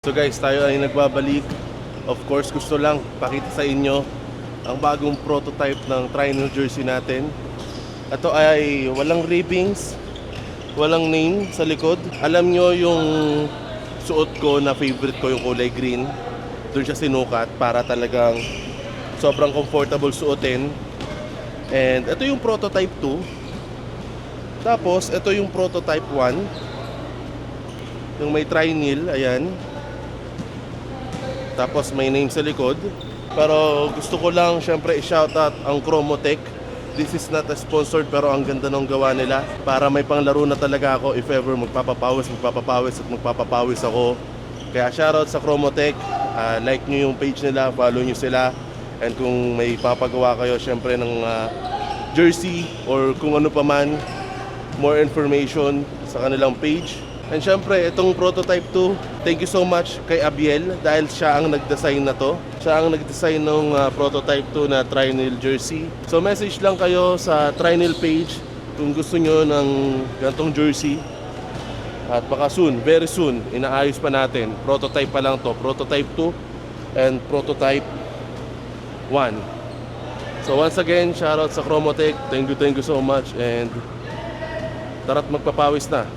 So guys, tayo ay nagbabalik. Of course, gusto lang pakita sa inyo ang bagong prototype ng Tri-New jersey natin. Ito ay walang ribbings, walang name sa likod. Alam nyo yung suot ko na favorite ko, yung kulay green. Doon siya sinukat para talagang sobrang comfortable suotin. And ito yung prototype 2. Tapos ito yung prototype 1. Yung may tri-nil, ayan. Tapos may name sa likod. Pero gusto ko lang syempre i-shoutout ang Chromotech. This is not a sponsored pero ang ganda ng gawa nila. Para may panglaro na talaga ako if ever magpapapawis ako. Kaya shoutout sa Chromotech. Like nyo yung page nila, follow nyo sila. And kung may papagawa kayo syempre ng jersey or kung ano pa man, more information sa kanilang page. And syempre, itong prototype 2, thank you so much kay Abiel dahil siya ang nag-design na to. Siya ang nag-design ng prototype 2 na Tri-Nil jersey. So message lang kayo sa Tri-Nil page kung gusto nyo ng ganitong jersey. At baka soon, very soon, inaayos pa natin. Prototype pa lang to, prototype 2 and prototype 1. So once again, shoutout sa Chromotech. Thank you so much and tara't magpapawis na.